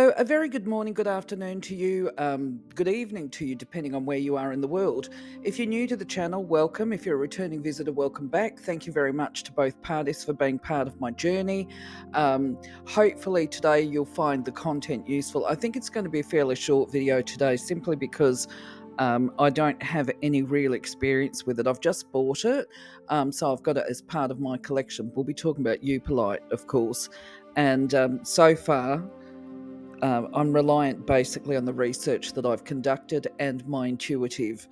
So, a very good morning, good afternoon to you, good evening to you, depending on where you are in the world. If you're new to the channel, welcome. If you're a returning visitor, welcome back. Thank you very much to both parties for being part of my journey. Um, Hopefully, today you'll find the content useful. I think it's going to be a fairly short video today, simply because I don't have any real experience with it. I've just bought it, so I've got it as part of my collection. We'll be talking about Yooperlite, of course, and so far. I'm reliant basically on the research that I've conducted and my intuitive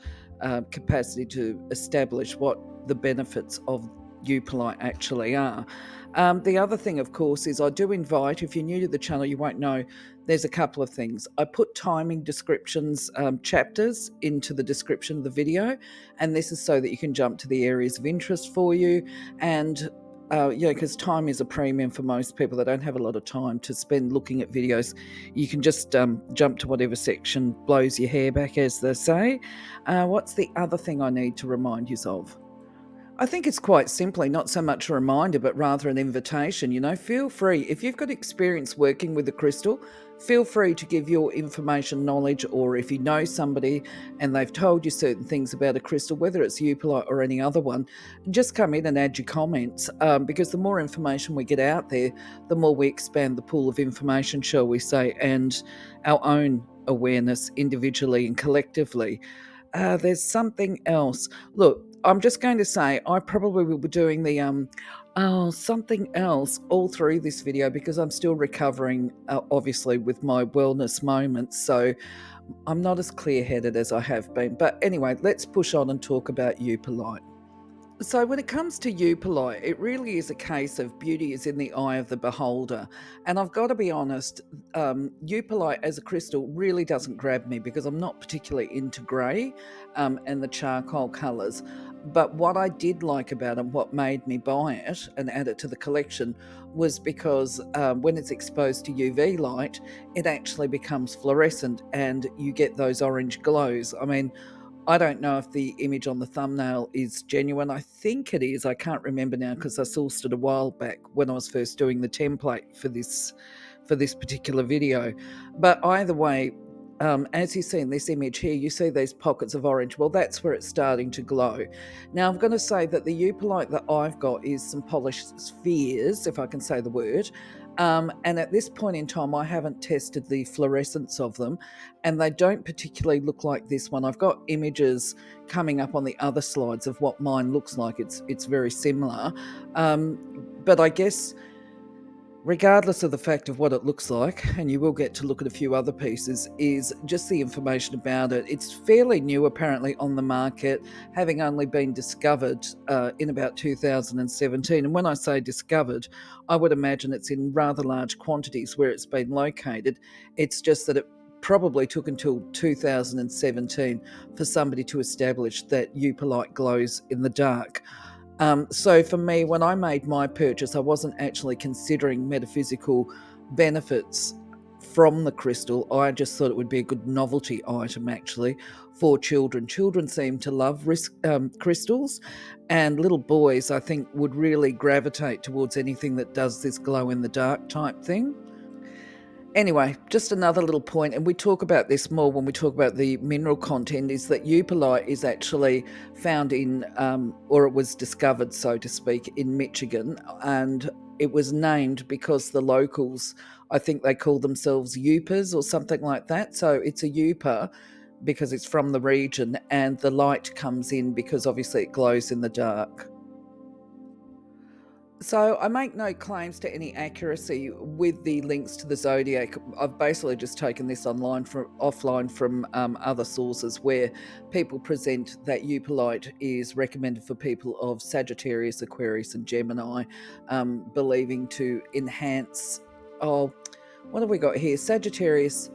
capacity to establish what the benefits of Eupolite actually are. The other thing, of course, is I do invite, if you're new to the channel, you won't know, there's a couple of things. I put timing descriptions, chapters into the description of the video, and this is so that you can jump to the areas of interest for you. And because time is a premium for most people. They don't have a lot of time to spend looking at videos. You can just jump to whatever section blows your hair back, as they say. What's the other thing I need to remind you of? I think it's quite simply not so much a reminder, but rather an invitation. Feel free, if you've got experience working with the crystal, feel free to give your information, knowledge, or if you know somebody and they've told you certain things about a crystal, whether it's Eupolite or any other one, just come in and add your comments, because the more information we get out there, the more we expand the pool of information, shall we say, and our own awareness individually and collectively. There's something else. Look, I'm just going to say I probably will be doing the something else all through this video, because I'm still recovering, obviously, with my wellness moments. So I'm not as clear-headed as I have been. But anyway, let's push on and talk about Eupolite. So when it comes to Eupolite, it really is a case of beauty is in the eye of the beholder. And I've got to be honest, Eupolite as a crystal really doesn't grab me, because I'm not particularly into grey and the charcoal colours. But what I did like about it, what made me buy it and add it to the collection, was because when it's exposed to UV light, it actually becomes fluorescent and you get those orange glows. I mean, I don't know if the image on the thumbnail is genuine. I think it is. I can't remember now, because I sourced it a while back when I was first doing the template for this particular video. But either way, as you see in this image here, you see these pockets of orange. Well, that's where it's starting to glow. Now, I'm going to say that the Eupolite that I've got is some polished spheres, if I can say the word. And at this point in time, I haven't tested the fluorescence of them, and they don't particularly look like this one. I've got images coming up on the other slides of what mine looks like. It's very similar. But I guess, regardless of the fact of what it looks like, and you will get to look at a few other pieces, is just the information about it. It's fairly new, apparently, on the market, having only been discovered in about 2017. And when I say discovered, I would imagine it's in rather large quantities where it's been located. It's just that it probably took until 2017 for somebody to establish that Eupolite glows in the dark. So for me, when I made my purchase, I wasn't actually considering metaphysical benefits from the crystal. I just thought it would be a good novelty item, actually, for children. Children seem to love crystals, and little boys, I think, would really gravitate towards anything that does this glow in the dark type thing. Anyway, just another little point, and we talk about this more when we talk about the mineral content, is that Eupolite is actually found in, or it was discovered, so to speak, in Michigan, and it was named because the locals, I think they call themselves Yoopers or something like that. So it's a Yooper because it's from the region, and the light comes in because obviously it glows in the dark. So I make no claims to any accuracy with the links to the Zodiac. I've basically just taken this offline from other sources where people present that Eupolite is recommended for people of Sagittarius, Aquarius, and Gemini, believing to enhance. Oh, what have we got here? Sagittarius,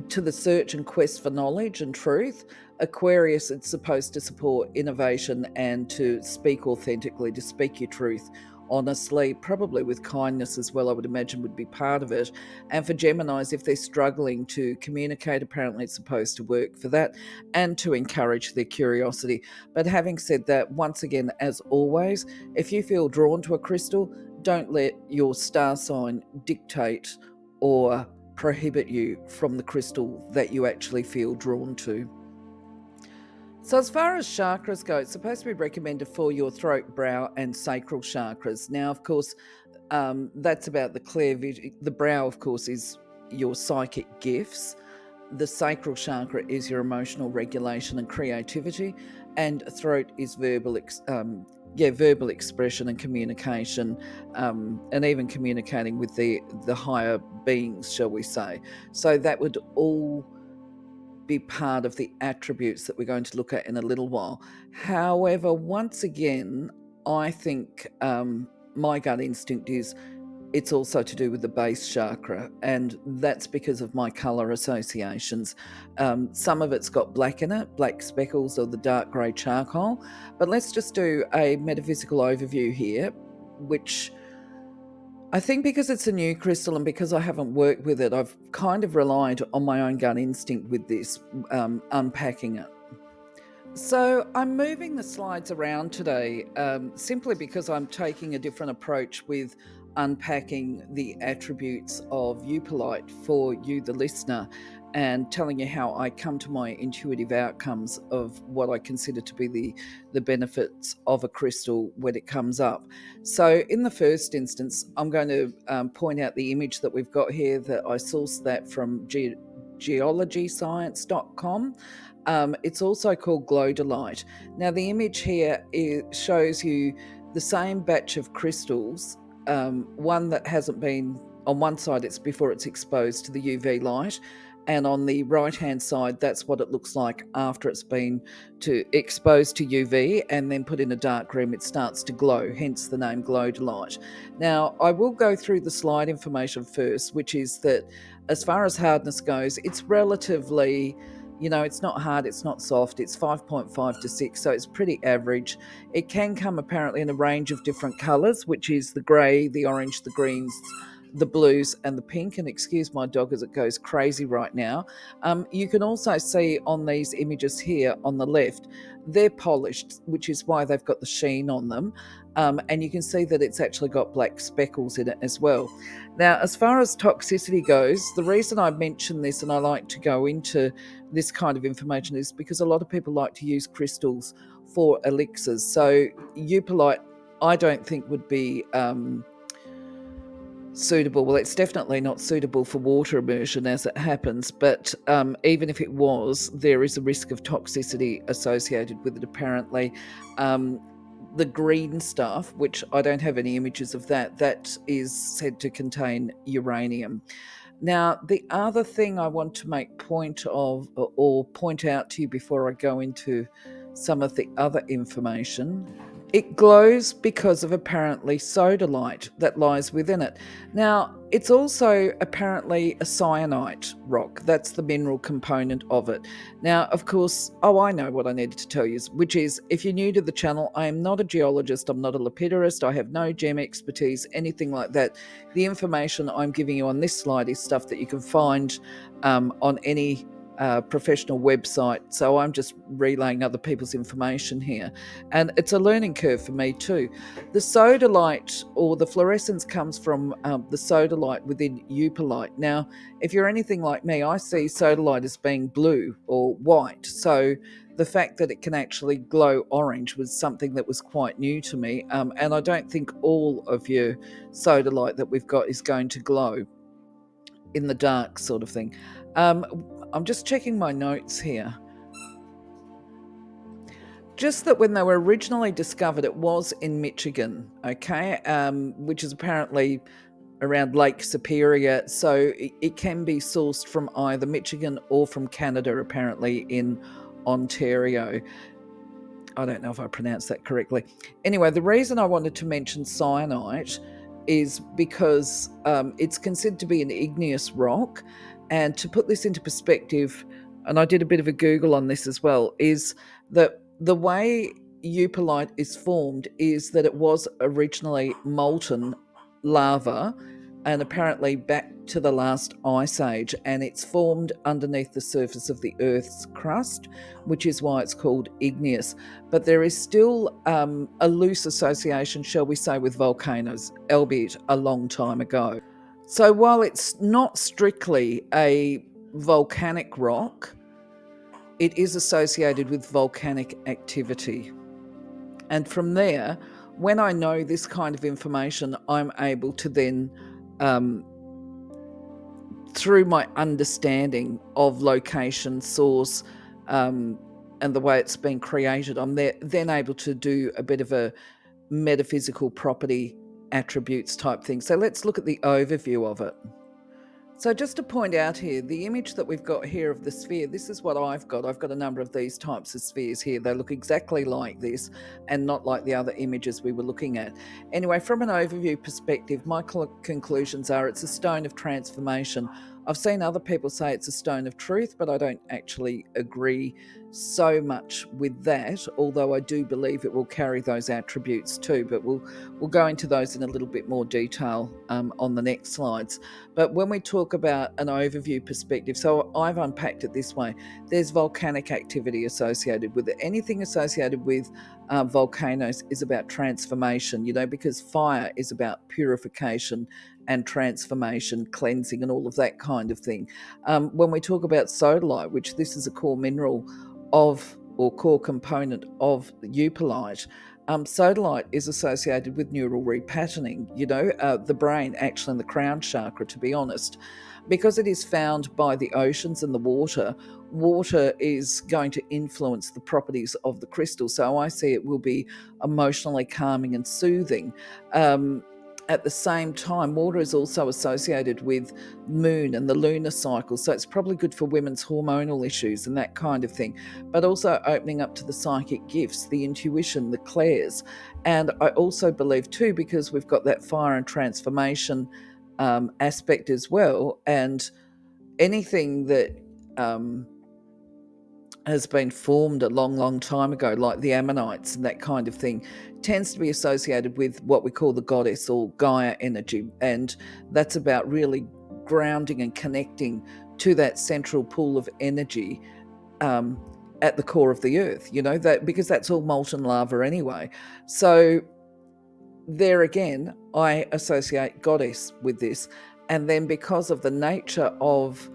to the search and quest for knowledge and truth. Aquarius, it's supposed to support innovation and to speak authentically, to speak your truth honestly, probably with kindness as well, I would imagine, would be part of it. And for Geminis, if they're struggling to communicate, apparently it's supposed to work for that and to encourage their curiosity. But having said that, once again, as always, if you feel drawn to a crystal, don't let your star sign dictate or prohibit you from the crystal that you actually feel drawn to. So as far as chakras go, it's supposed to be recommended for your throat, brow, and sacral chakras. Now, of course, that's about the clear vision. The brow, of course, is your psychic gifts. The sacral chakra is your emotional regulation and creativity, and throat is verbal expression and communication, and even communicating with the higher beings, shall we say. So that would all be part of the attributes that we're going to look at in a little while. However, once again, I think my gut instinct is it's also to do with the base chakra, and that's because of my colour associations. Some of it's got black in it, black speckles or the dark grey charcoal. But let's just do a metaphysical overview here, which I think because it's a new crystal and because I haven't worked with it, I've kind of relied on my own gut instinct with this, unpacking it. So I'm moving the slides around today simply because I'm taking a different approach with unpacking the attributes of Yooperlite for you, the listener, and telling you how I come to my intuitive outcomes of what I consider to be the benefits of a crystal when it comes up. So in the first instance, I'm going to point out the image that we've got here, that I sourced that from geologyscience.com. It's also called Glodolite. Now, the image here shows you the same batch of crystals, one that hasn't been, on one side it's before it's exposed to the UV light, and on the right-hand side, that's what it looks like after it's been exposed to UV and then put in a dark room. It starts to glow, hence the name Glodolite. Now, I will go through the slide information first, which is that as far as hardness goes, it's relatively, it's not hard, it's not soft, it's 5.5 to 6, so it's pretty average. It can come apparently in a range of different colours, which is the grey, the orange, the greens, the blues and the pink, and excuse my dog as it goes crazy right now. You can also see on these images here on the left, they're polished, which is why they've got the sheen on them, and you can see that it's actually got black speckles in it as well. Now, as far as toxicity goes, the reason I mention this and I like to go into this kind of information is because a lot of people like to use crystals for elixirs. So Yooperlite, I don't think would be suitable. Well, it's definitely not suitable for water immersion as it happens, but even if it was, there is a risk of toxicity associated with it apparently. The green stuff, which I don't have any images of that is said to contain uranium. Now, the other thing I want to make point of or point out to you before I go into some of the other information, it glows because of apparently sodalite that lies within it. Now, it's also apparently a cyanite rock. That's the mineral component of it. Now, of course, I know what I needed to tell you, which is, if you're new to the channel, I am not a geologist, I'm not a lapidarist, I have no gem expertise, anything like that. The information I'm giving you on this slide is stuff that you can find on any professional website, so I'm just relaying other people's information here, and it's a learning curve for me too. The sodalite, or the fluorescence, comes from the sodalite within Yooperlite. Now, if you're anything like me, I see sodalite as being blue or white, so the fact that it can actually glow orange was something that was quite new to me, and I don't think all of your sodalite that we've got is going to glow in the dark, sort of thing. I'm just checking my notes here. Just that when they were originally discovered, it was in Michigan, okay, which is apparently around Lake Superior. So it can be sourced from either Michigan or from Canada, apparently in Ontario. I don't know if I pronounced that correctly. Anyway, the reason I wanted to mention cyanite is because it's considered to be an igneous rock. And to put this into perspective, and I did a bit of a Google on this as well, is that the way Yooperlite is formed is that it was originally molten lava, and apparently back to the last ice age, and it's formed underneath the surface of the Earth's crust, which is why it's called igneous. But there is still a loose association, shall we say, with volcanoes, albeit a long time ago. So while it's not strictly a volcanic rock, it is associated with volcanic activity. And from there, when I know this kind of information, I'm able to then, through my understanding of location, source, and the way it's been created, I'm then able to do a bit of a metaphysical property attributes type thing. So let's look at the overview of it. So just to point out here, the image that we've got here of the sphere, this is what I've got. I've got a number of these types of spheres here. They look exactly like this and not like the other images we were looking at. Anyway, from an overview perspective, my conclusions are it's a stone of transformation. I've seen other people say it's a stone of truth, but I don't actually agree so much with that, although I do believe it will carry those attributes too. But we'll go into those in a little bit more detail on the next slides. But when we talk about an overview perspective, so I've unpacked it this way. There's volcanic activity associated with it. Anything associated with volcanoes is about transformation, because fire is about purification and transformation, cleansing, and all of that kind of thing. When we talk about sodalite, which this is a core mineral or core component of Yooperlite, sodalite is associated with neural repatterning, the brain, actually, in the crown chakra, to be honest. Because it is found by the oceans and the water is going to influence the properties of the crystal. So I see it will be emotionally calming and soothing. At the same time, water is also associated with moon and the lunar cycle. So it's probably good for women's hormonal issues and that kind of thing, but also opening up to the psychic gifts, the intuition, the clairs. And I also believe too, because we've got that fire and transformation aspect as well, and anything that has been formed a long, long time ago, like the Ammonites and that kind of thing, tends to be associated with what we call the goddess or Gaia energy. And that's about really grounding and connecting to that central pool of energy at the core of the earth, that because that's all molten lava anyway. So there again, I associate goddess with this. And then because of the nature of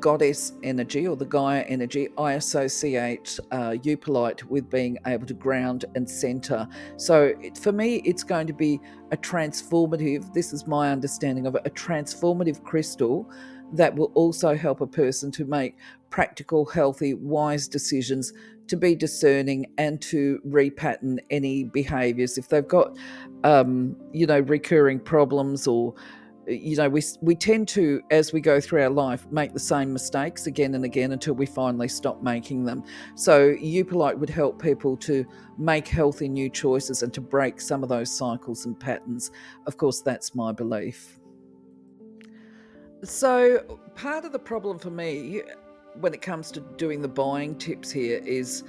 goddess energy or the Gaia energy, I associate Yooperlite with being able to ground and center. So for me, it's going to be a transformative, this is my understanding of it, a transformative crystal that will also help a person to make practical, healthy, wise decisions, to be discerning and to repattern any behaviors. If they've got, recurring problems, or we tend to, as we go through our life, make the same mistakes again and again until we finally stop making them. So Yooperlite would help people to make healthy new choices and to break some of those cycles and patterns. Of course, that's my belief. So part of the problem for me when it comes to doing the buying tips here is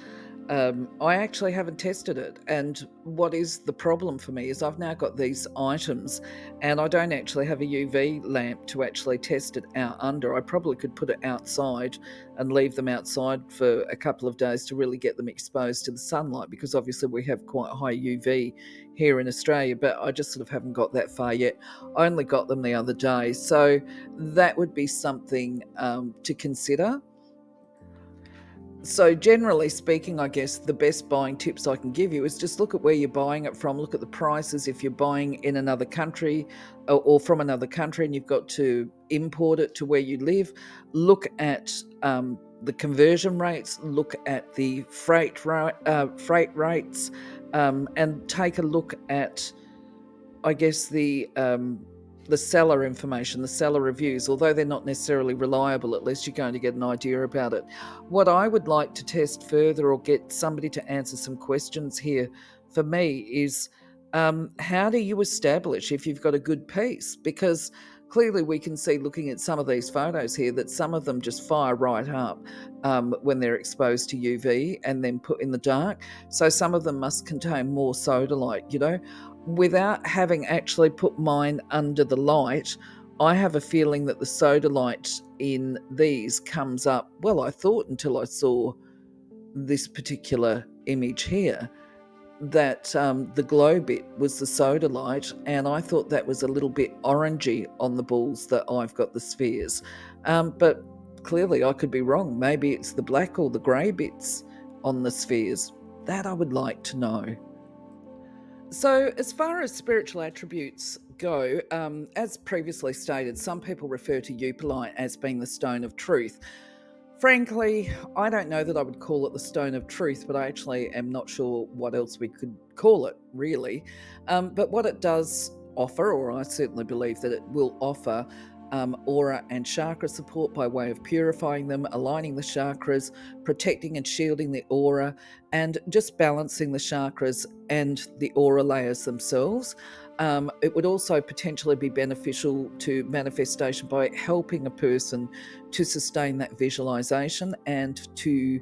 I actually haven't tested it. And what is the problem for me is I've now got these items and I don't actually have a UV lamp to actually test it out under. I probably could put it outside and leave them outside for a couple of days to really get them exposed to the sunlight, because obviously we have quite high UV here in Australia, but I just sort of haven't got that far yet. I only got them the other day. So that would be something to consider. So generally speaking, I guess the best buying tips I can give you is just look at where you're buying it from, look at the prices. If you're buying in another country or from another country and you've got to import it to where you live, look at the conversion rates, look at the freight rates, and take a look at, I guess, the seller information, the seller reviews. Although they're not necessarily reliable, at least you're going to get an idea about it. What I would like to test further, or get somebody to answer some questions here for me, is how do you establish if you've got a good piece? Because clearly we can see, looking at some of these photos here, that some of them just fire right up when they're exposed to UV and then put in the dark. So some of them must contain more sodalite, Without having actually put mine under the light, I have a feeling that the sodalite in these comes up, well, I thought, until I saw this particular image here, that the glow bit was the sodalite, and I thought that was a little bit orangey on the balls that I've got the spheres. But clearly I could be wrong. Maybe it's the black or the grey bits on the spheres. That I would like to know. So, as far as spiritual attributes go, as previously stated, some people refer to Yooperlite as being the stone of truth. Frankly, I don't know that I would call it the stone of truth, but I actually am not sure what else we could call it, really. But what it does offer, or I certainly believe that it will offer, aura and chakra support by way of purifying them, aligning the chakras, protecting and shielding the aura, and just balancing the chakras and the aura layers themselves. It would also potentially be beneficial to manifestation by helping a person to sustain that visualization and to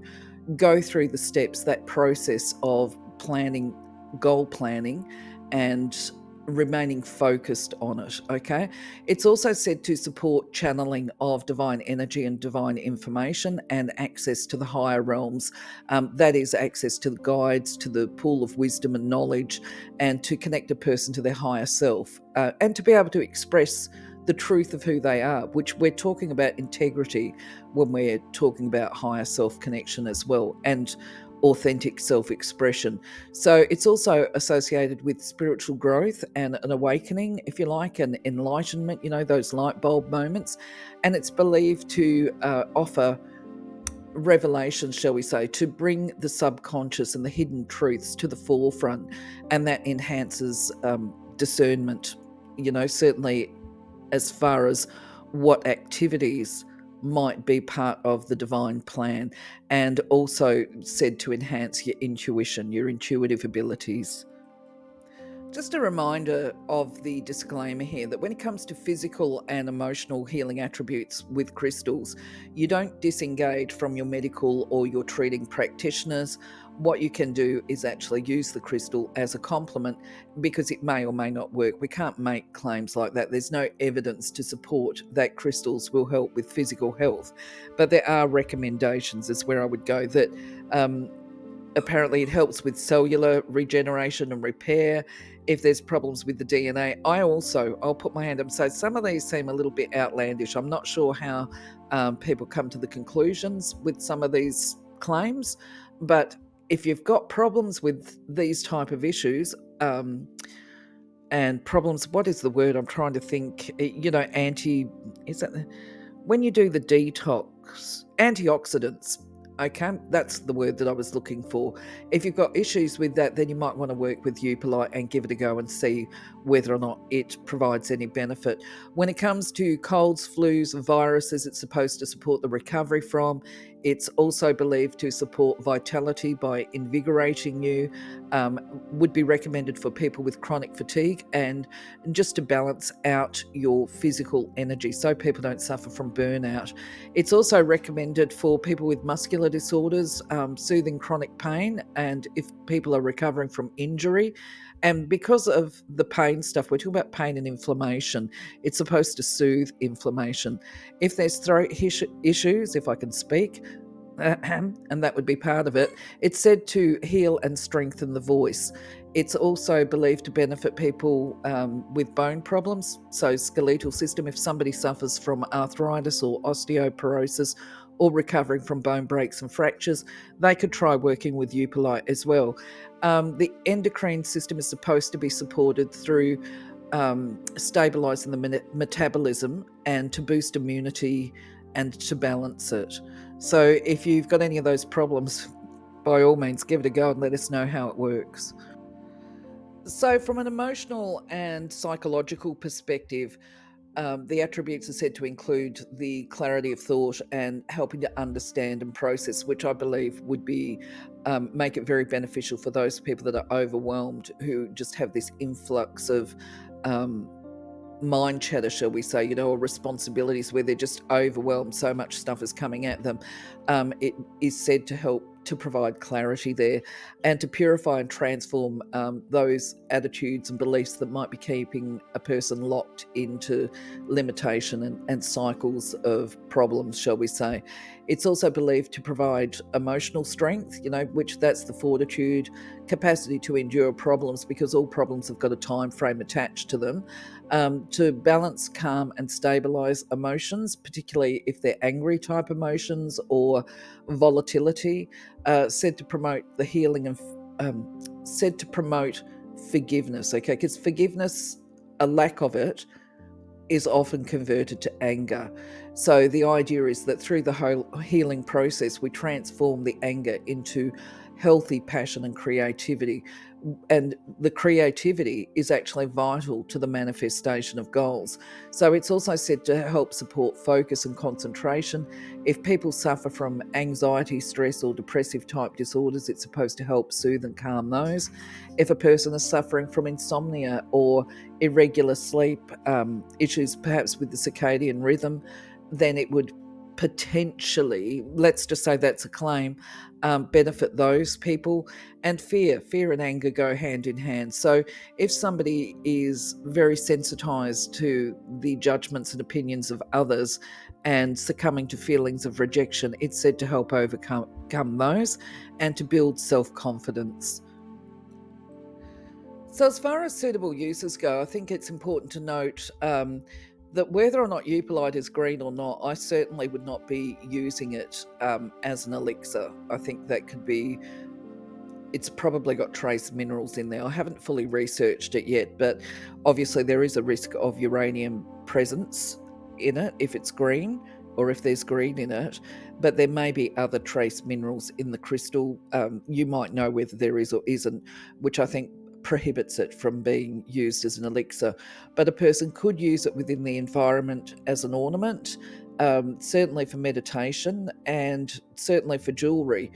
go through the steps, that process of planning, goal planning, and remaining focused on it. Okay. It's also said to support channeling of divine energy and divine information and access to the higher realms. That is, access to the guides, to the pool of wisdom and knowledge, and to connect a person to their higher self, and to be able to express the truth of who they are, which we're talking about integrity when we're talking about higher self connection as well, and authentic self-expression. So it's also associated with spiritual growth and an awakening, if you like, and enlightenment, those light bulb moments. And it's believed to offer revelation, shall we say, to bring the subconscious and the hidden truths to the forefront, and that enhances discernment, certainly as far as what activities might be part of the divine plan, and also said to enhance your intuition, your intuitive abilities. Just a reminder of the disclaimer here that when it comes to physical and emotional healing attributes with crystals, you don't disengage from your medical or your treating practitioners. What you can do is actually use the crystal as a complement, because it may or may not work. We can't make claims like that. There's no evidence to support that crystals will help with physical health, but there are recommendations, is where I would go, that apparently it helps with cellular regeneration and repair. If there's problems with the DNA, I'll put my hand up and say some of these seem a little bit outlandish. I'm not sure how people come to the conclusions with some of these claims, but if you've got problems with these type of issues, and problems, what is the word I'm trying to think, is that when you do the detox, antioxidants. Okay, that's the word that I was looking for. If you've got issues with that, then you might want to work with Yooperlite and give it a go and see whether or not it provides any benefit. When it comes to colds, flus, viruses, it's supposed to support the recovery from. It's also believed to support vitality by invigorating you. Would be recommended for people with chronic fatigue, and just to balance out your physical energy so people don't suffer from burnout. It's also recommended for people with muscular disorders, soothing chronic pain, and if people are recovering from injury. And because of the pain stuff, we're talking about pain and inflammation. It's supposed to soothe inflammation. If there's throat issues, if I can speak, and that would be part of it, it's said to heal and strengthen the voice. It's also believed to benefit people with bone problems, so skeletal system. If somebody suffers from arthritis or osteoporosis, or recovering from bone breaks and fractures, they could try working with Yooperlite as well. The endocrine system is supposed to be supported through stabilizing the metabolism and to boost immunity and to balance it. So if you've got any of those problems, by all means, give it a go and let us know how it works. So, from an emotional and psychological perspective, the attributes are said to include the clarity of thought and helping to understand and process, which I believe would be make it very beneficial for those people that are overwhelmed, who just have this influx of mind chatter, shall we say, or responsibilities where they're just overwhelmed. So much stuff is coming at them. It is said to help to provide clarity there and to purify and transform those attitudes and beliefs that might be keeping a person locked into limitation and cycles of problems, shall we say. It's also believed to provide emotional strength, which that's the fortitude, capacity to endure problems, because all problems have got a time frame attached to them, to balance, calm, and stabilize emotions, particularly if they're angry type emotions or volatility, said to promote the healing and said to promote forgiveness, okay? Because forgiveness, a lack of it, is often converted to anger. So the idea is that through the whole healing process, we transform the anger into healthy passion and creativity. And the creativity is actually vital to the manifestation of goals. So it's also said to help support focus and concentration. If people suffer from anxiety, stress, or depressive type disorders, it's supposed to help soothe and calm those. If a person is suffering from insomnia or irregular sleep issues, perhaps with the circadian rhythm, then it would potentially, let's just say that's a claim, benefit those people. And fear and anger go hand in hand. So if somebody is very sensitized to the judgments and opinions of others and succumbing to feelings of rejection, it's said to help overcome those and to build self-confidence. So as far as suitable uses go, I think it's important to note that whether or not Yooperlite is green or not, I certainly would not be using it as an elixir. I think that could be, it's probably got trace minerals in there. I haven't fully researched it yet, but obviously there is a risk of uranium presence in it if it's green, or if there's green in it, but there may be other trace minerals in the crystal. You might know whether there is or isn't, which I think prohibits it from being used as an elixir. But a person could use it within the environment as an ornament, certainly for meditation and certainly for jewellery.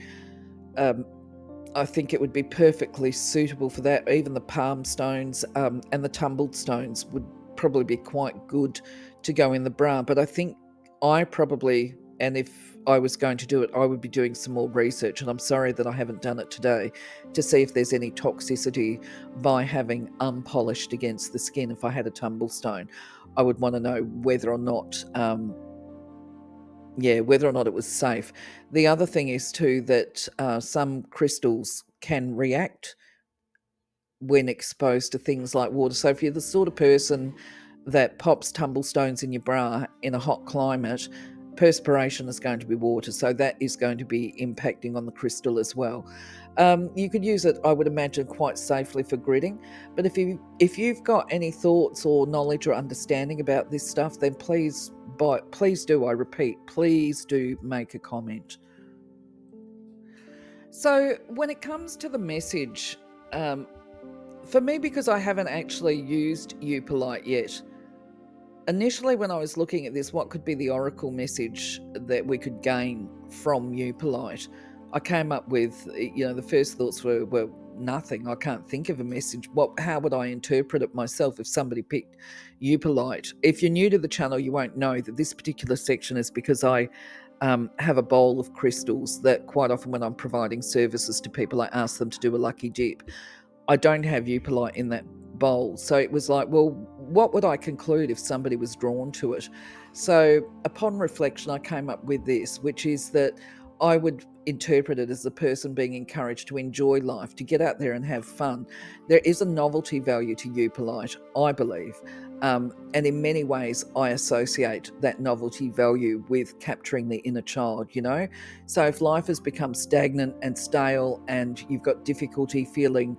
I think it would be perfectly suitable for that. Even the palm stones and the tumbled stones would probably be quite good to go in the bra. But I think I probably, and if I was going to do it, I would be doing some more research, and I'm sorry that I haven't done it today, to see if there's any toxicity by having unpolished against the skin. If I had a tumble stone, I would want to know whether or not whether or not it was safe. The other thing is too that some crystals can react when exposed to things like water. So if you're the sort of person that pops tumblestones in your bra in a hot climate, perspiration is going to be water, so that is going to be impacting on the crystal as well. You could use it, I would imagine, quite safely for gridding. But if you've got any thoughts or knowledge or understanding about this stuff, then please do, I repeat, please do make a comment. So when it comes to the message, for me, because I haven't actually used Yooperlite yet, initially when I was looking at this, what could be the oracle message that we could gain from Yooperlite, I came up with, the first thoughts were nothing. I can't think of a message. How would I interpret it myself if somebody picked Yooperlite? If you're new to the channel, you won't know that this particular section is because I have a bowl of crystals that quite often when I'm providing services to people, I ask them to do a lucky dip. I don't have Yooperlite in that bowl. So it was like, well, what would I conclude if somebody was drawn to it? So upon reflection, I came up with this, which is that I would interpret it as the person being encouraged to enjoy life, to get out there and have fun. There is a novelty value to Yooperlite, I believe. And in many ways, I associate that novelty value with capturing the inner child, So if life has become stagnant and stale and you've got difficulty feeling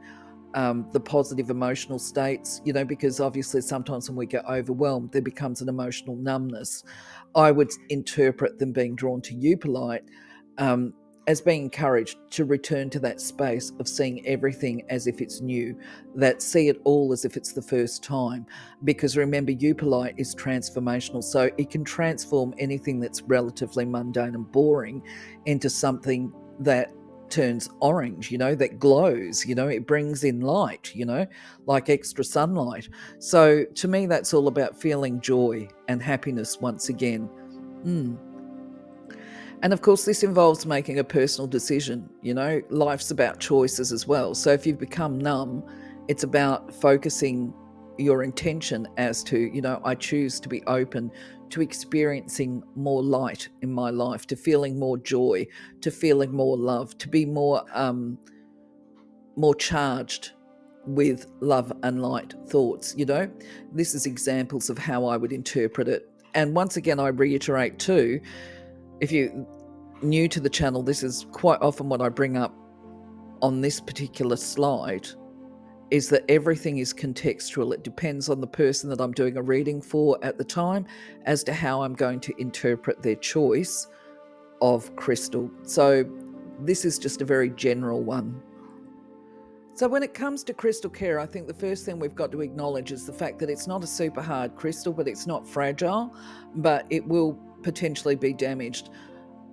the positive emotional states, because obviously sometimes when we get overwhelmed, there becomes an emotional numbness. I would interpret them being drawn to Yooperlite as being encouraged to return to that space of seeing everything as if it's new, that see it all as if it's the first time. Because remember, Yooperlite is transformational, so it can transform anything that's relatively mundane and boring into something that turns orange, that glows, it brings in light, like extra sunlight. So to me, that's all about feeling joy and happiness once again. And of course, this involves making a personal decision. Life's about choices as well. So if you've become numb, it's about focusing your intention as to, I choose to be open to experiencing more light in my life, to feeling more joy, to feeling more love, to be more charged with love and light thoughts. This is examples of how I would interpret it. And once again, I reiterate too, if you're new to the channel, this is quite often what I bring up on this particular slide, is that everything is contextual. It depends on the person that I'm doing a reading for at the time as to how I'm going to interpret their choice of crystal. So this is just a very general one. So when it comes to crystal care, I think the first thing we've got to acknowledge is the fact that it's not a super hard crystal, but it's not fragile, but it will potentially be damaged.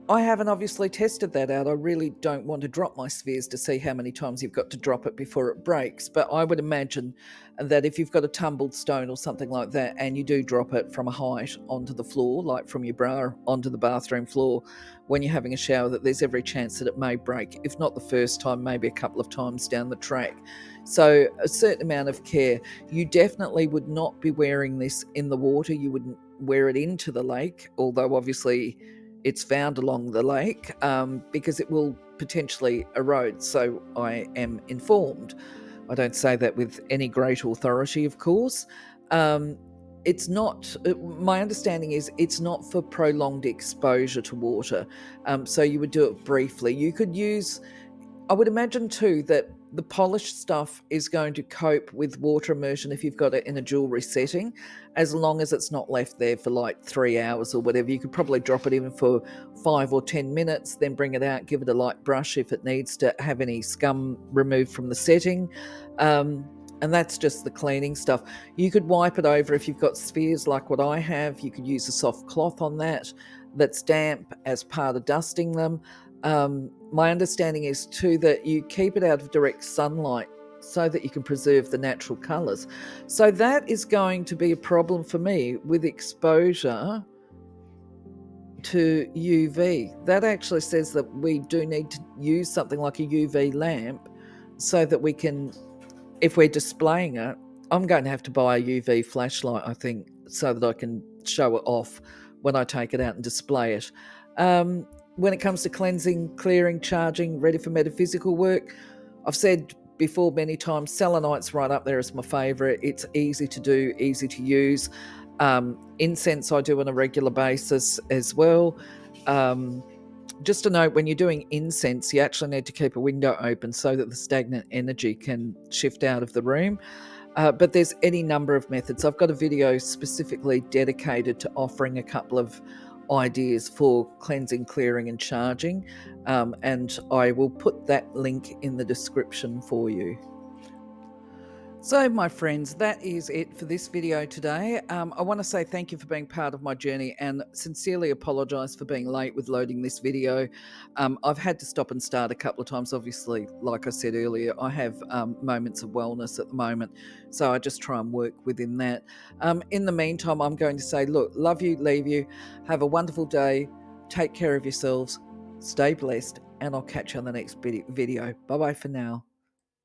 I haven't obviously tested that out. I really don't want to drop my spheres to see how many times you've got to drop it before it breaks. But I would imagine that if you've got a tumbled stone or something like that and you do drop it from a height onto the floor, like from your bra onto the bathroom floor when you're having a shower, that there's every chance that it may break. If not the first time, maybe a couple of times down the track. So a certain amount of care. You definitely would not be wearing this in the water. You wouldn't wear it into the lake, although obviously it's found along the lake, because it will potentially erode. So I am informed. I don't say that with any great authority, of course. It's not, my understanding is it's not for prolonged exposure to water. So you would do it briefly. You could use, I would imagine too, that the polished stuff is going to cope with water immersion if you've got it in a jewelry setting, as long as it's not left there for like 3 hours or whatever. You could probably drop it in for 5 or 10 minutes, then bring it out, give it a light brush if it needs to have any scum removed from the setting. And that's just the cleaning stuff. You could wipe it over if you've got spheres like what I have. You could use a soft cloth on that's damp as part of dusting them. My understanding is too that you keep it out of direct sunlight so that you can preserve the natural colours. So that is going to be a problem for me with exposure to UV. That actually says that we do need to use something like a UV lamp so that we can, if we're displaying it, I'm going to have to buy a UV flashlight, I think, so that I can show it off when I take it out and display it. When it comes to cleansing, clearing, charging, ready for metaphysical work, I've said before many times, selenite's right up there as my favourite. It's easy to do, easy to use. Incense I do on a regular basis as well. Just a note, when you're doing incense, you actually need to keep a window open so that the stagnant energy can shift out of the room. But there's any number of methods. I've got a video specifically dedicated to offering a couple of ideas for cleansing, clearing and charging, and I will put that link in the description for you. So my friends, that is it for this video today. I want to say thank you for being part of my journey and sincerely apologise for being late with loading this video. I've had to stop and start a couple of times. Obviously, like I said earlier, I have moments of wellness at the moment, so I just try and work within that. In the meantime, I'm going to say, look, love you, leave you, have a wonderful day, take care of yourselves, stay blessed, and I'll catch you on the next video. Bye-bye for now.